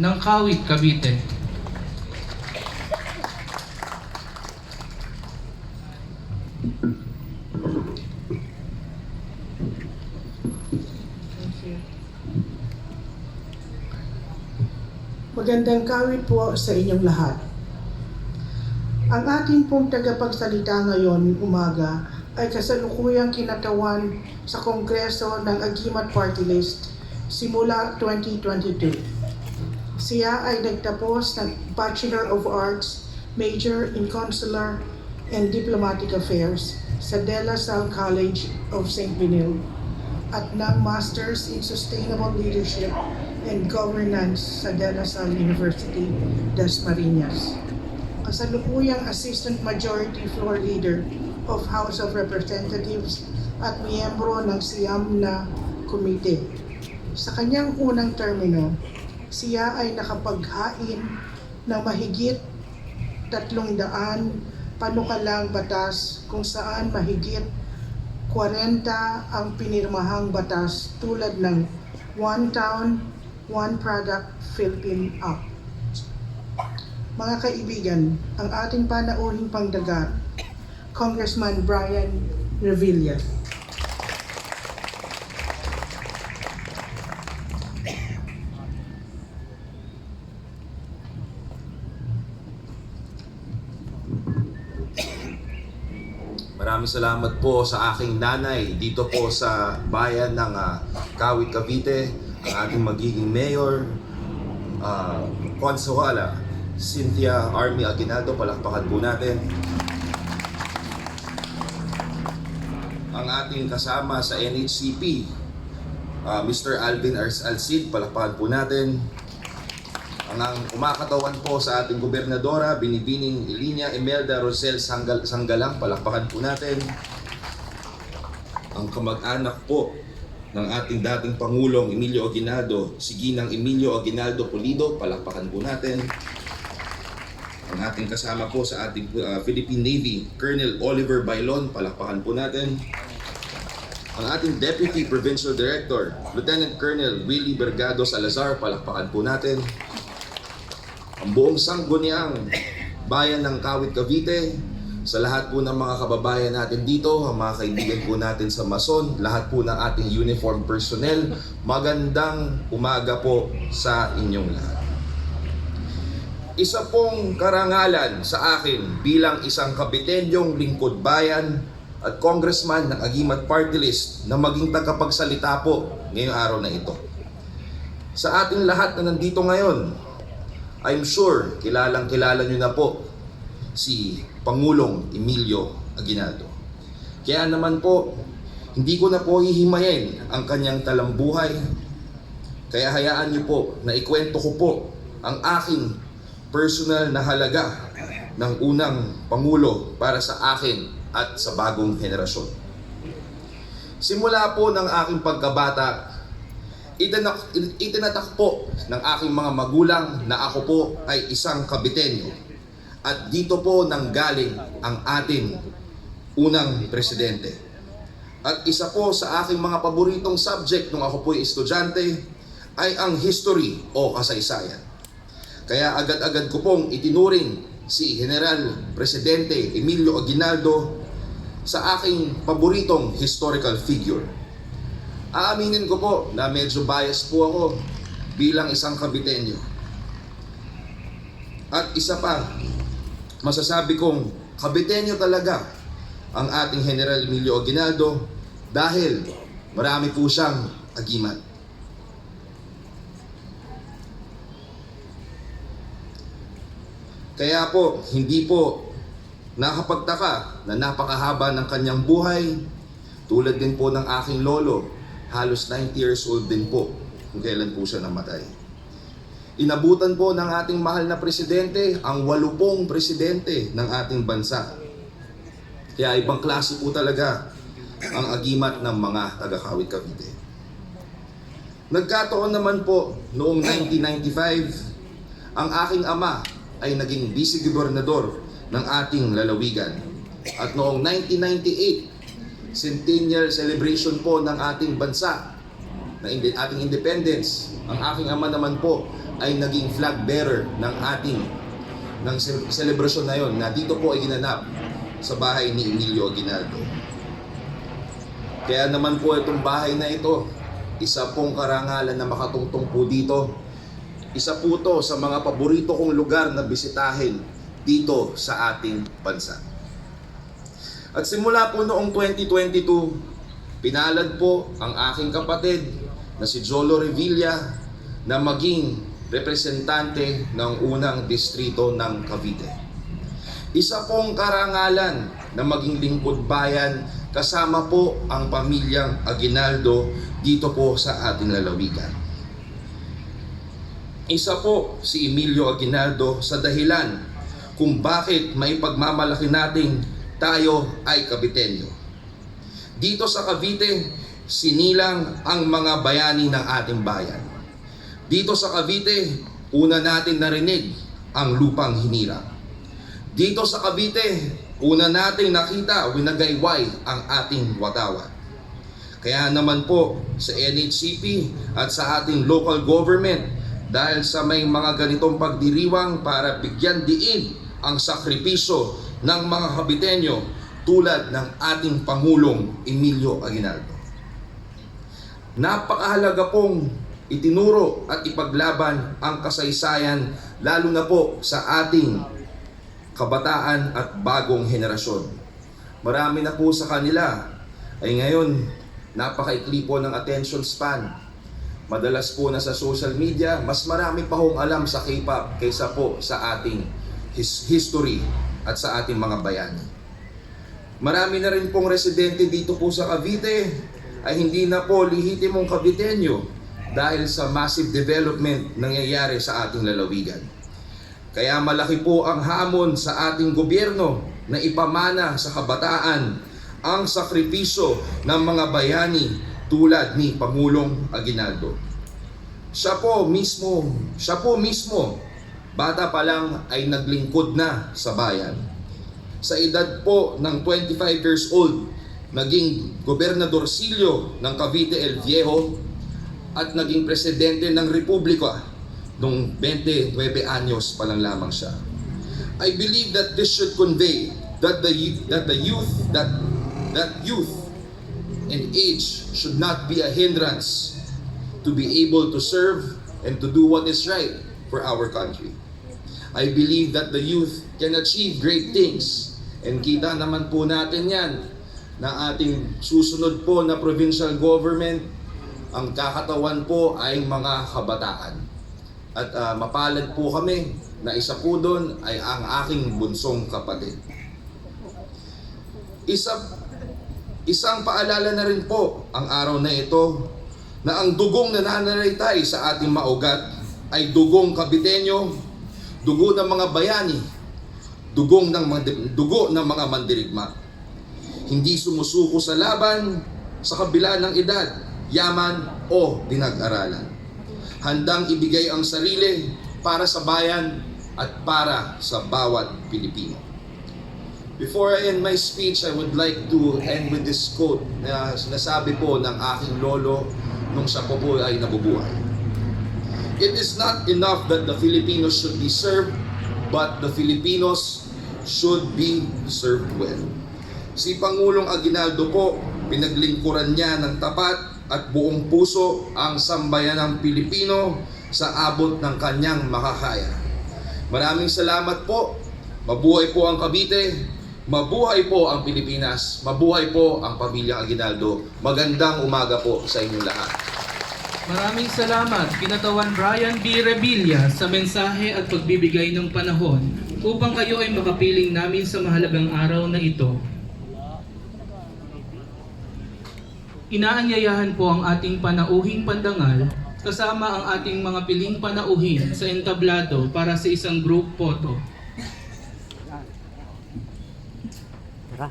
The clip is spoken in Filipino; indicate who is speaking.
Speaker 1: ng Kawit, Cavite.
Speaker 2: Magandang kawit po sa inyong lahat. Ang ating pong tagapagsalita ngayon umaga ay kasalukuyang kinatawan sa Kongreso ng Agimat Party List simula 2022. Siya ay nagtapos ng Bachelor of Arts, Major in Consular and Diplomatic Affairs sa De La Salle College of St. Benilde at ng Masters in Sustainable Leadership and Governance sa De La Salle University, Dasmariñas. Kasalukuyang Assistant Majority Floor Leader of House of Representatives at miyembro ng siyam na komite. Sa kanyang unang termino, siya ay nakapaghain ng mahigit 300 panukalang batas kung saan mahigit 40 ang pinirmahang batas tulad ng One Town, One Product Philippine Act. Mga kaibigan, ang ating panauhing pangdagat, Congressman Brian Revilla.
Speaker 3: Maraming salamat po sa aking nanay dito po sa bayan ng Kawit, Cavite, ang ating magiging mayor, Consuela Cynthia Army Aguinaldo, palakpakan po natin. Ang ating kasama sa NHCP, Mr. Alvin Alcid, palakpakan po natin. Ang kumakatawan po sa ating gobernadora, Binibining Ilinia Imelda Rosel Sanggalang, palakpakan po natin. Ang kamag-anak po ng ating dating Pangulong Emilio Aguinaldo, si Ginang Emilio Aguinaldo Pulido, palakpakan po natin. Ang ating kasama po sa ating Philippine Navy, Colonel Oliver Bailon, palakpakan po natin. Ang ating Deputy Provincial Director, Lieutenant Colonel Willie Bergado Salazar, palakpakan po natin. Ang buong sangguniang bayan ng Kawit, Cavite, sa lahat po ng mga kababayan natin dito, ang mga kaibigan po natin sa Mason, lahat po ng ating uniform personnel, magandang umaga po sa inyong lahat. Isa pong karangalan sa akin bilang isang Caviteñong lingkod bayan at congressman ng Agimat Party List na maging tagapagsalita po ngayong araw na ito. Sa ating lahat na nandito ngayon, I'm sure kilala nyo na po si Pangulong Emilio Aguinaldo. Kaya naman po, hindi ko na po hihimayin ang kanyang talambuhay. Kaya hayaan nyo po na ikwento ko po ang aking personal na halaga ng unang Pangulo para sa akin at sa bagong henerasyon. Simula po ng aking pagkabata, itinatak po ng aking mga magulang na ako po ay isang Caviteño. At dito po nanggaling ang ating unang presidente. At isa po sa aking mga paboritong subject nung ako po ay estudyante ay ang history o kasaysayan. Kaya agad-agad ko pong itinuring si General Presidente Emilio Aguinaldo sa aking paboritong historical figure. Aaminin ko po na medyo biased po ako bilang isang Caviteño. At isa pa, masasabi kong Caviteño talaga ang ating General Emilio Aguinaldo dahil marami po siyang agimat. Kaya po, hindi po nakapagtaka na napakahaba ng kanyang buhay, tulad din po ng aking lolo, halos 90 years old din po kung kailan po siya namatay. Inabutan po ng ating mahal na presidente ang 80 presidente ng ating bansa. Kaya ibang klase po talaga ang agimat ng mga taga-Kawit, Cavite. Nagkataon naman po noong 1995, ang aking ama ay naging vice-gobernador ng ating lalawigan. At noong 1998, centennial celebration po ng ating bansa, na ating independence, ang aking ama naman po ay naging flag bearer ng selebrasyon na yon na dito po ay ginanap sa bahay ni Emilio Aguinaldo. Kaya naman po itong bahay na ito, isa pong karangalan na makatungtong po dito. Isa po to sa mga paborito kong lugar na bisitahin dito sa ating bansa. At simula po noong 2022, pinalad po ang aking kapatid na si Jolo Revilla na maging representante ng unang distrito ng Cavite. Isa pong karangalan na maging lingkod bayan kasama po ang pamilyang Aguinaldo dito po sa ating lalawigan. Isa po si Emilio Aguinaldo sa dahilan kung bakit may pagmamalaki nating tayo ay Caviteño. Dito sa Cavite, sinilang ang mga bayani ng ating bayan. Dito sa Cavite, una natin narinig ang lupang hinirang. Dito sa Cavite, una nating nakita, winagayway ang ating watawat. Kaya naman po sa NHCP at sa ating local government, dahil sa may mga ganitong pagdiriwang para bigyan diin ang sakripisyo ng mga Caviteño tulad ng ating Pangulong Emilio Aguinaldo. Napakahalaga pong itinuro at ipaglaban ang kasaysayan lalo na po sa ating kabataan at bagong henerasyon. Marami na po sa kanila ay ngayon napakaikli po ng attention span. Madalas po na sa social media, mas marami pa hong alam sa K-pop kaysa po sa ating history at sa ating mga bayani. Marami na rin pong residente dito po sa Cavite ay hindi na po lihitimong Caviteño dahil sa massive development nangyayari sa ating lalawigan. Kaya malaki po ang hamon sa ating gobyerno na ipamana sa kabataan ang sakripisyo ng mga bayani tulad ni Pangulong Aguinaldo. Siya po mismo, bata pa lang ay naglingkod na sa bayan. Sa edad po ng 25 years old, naging gobernadorcillo ng Cavite El Viejo at naging presidente ng Republika noong 29 anyos pa lang lamang siya. I believe that this should convey that youth and age should not be a hindrance to be able to serve and to do what is right for our country. I believe that the youth can achieve great things, and kita naman po natin yan na ating susunod po na provincial government, ang kakatawan po ay mga kabataan. At mapalad po kami na isa po doon ay ang aking bunsong kapatid. Isang paalala na rin po ang araw na ito na ang dugong nananalitay sa ating maugat ay dugong Caviteño, dugo ng mga bayani, dugo ng mga mandirigma. Hindi sumusuko sa laban sa kabila ng edad, yaman o pinag-aralan. Handang ibigay ang sarili para sa bayan at para sa bawat Pilipino. Before I end my speech, I would like to end with this quote na sinasabi po ng aking lolo nung siya po ay nabubuhay. It is not enough that the Filipinos should be served, but the Filipinos should be served well. Si Pangulong Aguinaldo po, pinaglingkuran niya ng tapat at buong puso ang sambayanang Pilipino sa abot ng kanyang makakaya. Maraming salamat po. Mabuhay po ang Cavite. Mabuhay po ang Pilipinas. Mabuhay po ang pamilyang Aguinaldo. Magandang umaga po sa inyong lahat.
Speaker 1: Maraming salamat, Kinatawan Brian B. Revilla, sa mensahe at pagbibigay ng panahon upang kayo ay makapiling namin sa mahalagang araw na ito. Inaanyayahan po ang ating panauhing pandangal kasama ang ating mga piling panauhin sa entablado para sa isang group photo.
Speaker 4: Tara.